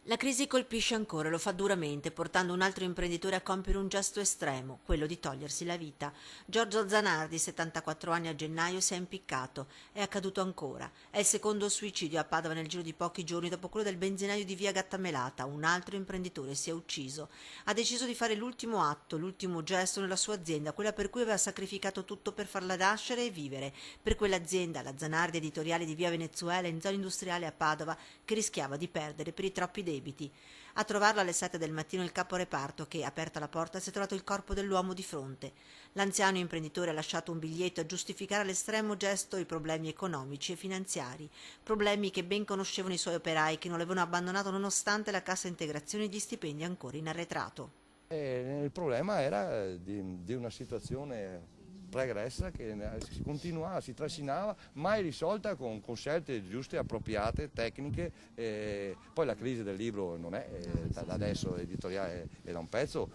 La crisi colpisce ancora e lo fa duramente, portando un altro imprenditore a compiere un gesto estremo, quello di togliersi la vita. Giorgio Zanardi, 74 anni, a gennaio si è impiccato. È accaduto ancora. È il secondo suicidio a Padova nel giro di pochi giorni dopo quello del benzinaio di via Gattamelata. Un altro imprenditore si è ucciso. Ha deciso di fare l'ultimo atto, l'ultimo gesto nella sua azienda, quella per cui aveva sacrificato tutto per farla nascere e vivere. Per quell'azienda, la Zanardi Editoriale di via Venezuela, in zona industriale a Padova, che rischiava di perdere per i troppi debiti. A trovarlo alle 7 del mattino il capo reparto che, aperta la porta, si è trovato il corpo dell'uomo di fronte. L'anziano imprenditore ha lasciato un biglietto a giustificare all'estremo gesto i problemi economici e finanziari, problemi che ben conoscevano i suoi operai che non l'avevano abbandonato nonostante la cassa integrazione e gli stipendi ancora in arretrato. Il problema era di una situazione pregressa che si continuava, si trascinava, mai risolta con scelte giuste, appropriate, tecniche. Poi la crisi del libro non è da adesso editoriale, è da un pezzo.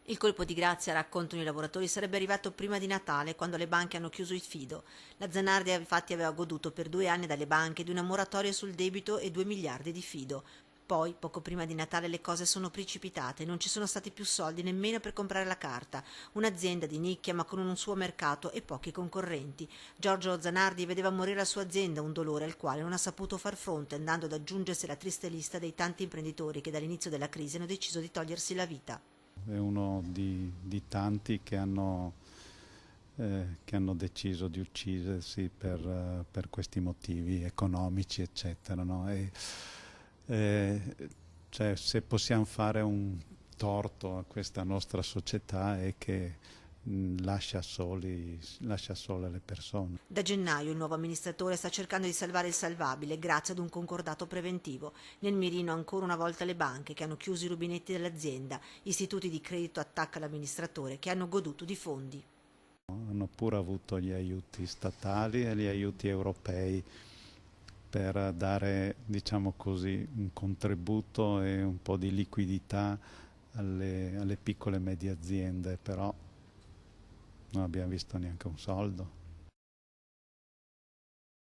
Il colpo di grazia, raccontano i lavoratori, sarebbe arrivato prima di Natale, quando le banche hanno chiuso il fido. La Zanardi infatti aveva goduto per 2 anni dalle banche di una moratoria sul debito e 2 miliardi di fido. Poi, poco prima di Natale, le cose sono precipitate, non ci sono stati più soldi nemmeno per comprare la carta. Un'azienda di nicchia ma con un suo mercato e pochi concorrenti. Giorgio Zanardi vedeva morire la sua azienda, un dolore al quale non ha saputo far fronte, andando ad aggiungersi alla triste lista dei tanti imprenditori che dall'inizio della crisi hanno deciso di togliersi la vita. È uno di tanti che hanno deciso di uccidersi per questi motivi economici, eccetera, no? Eh, cioè, se possiamo fare un torto a questa nostra società è che lascia sole le persone. Da gennaio il nuovo amministratore sta cercando di salvare il salvabile grazie ad un concordato preventivo. Nel mirino ancora una volta le banche che hanno chiuso i rubinetti dell'azienda, istituti di credito attacca l'amministratore che hanno goduto di fondi. Hanno pure avuto gli aiuti statali e gli aiuti europei per dare, diciamo così, un contributo e un po' di liquidità alle piccole e medie aziende, però non abbiamo visto neanche un soldo.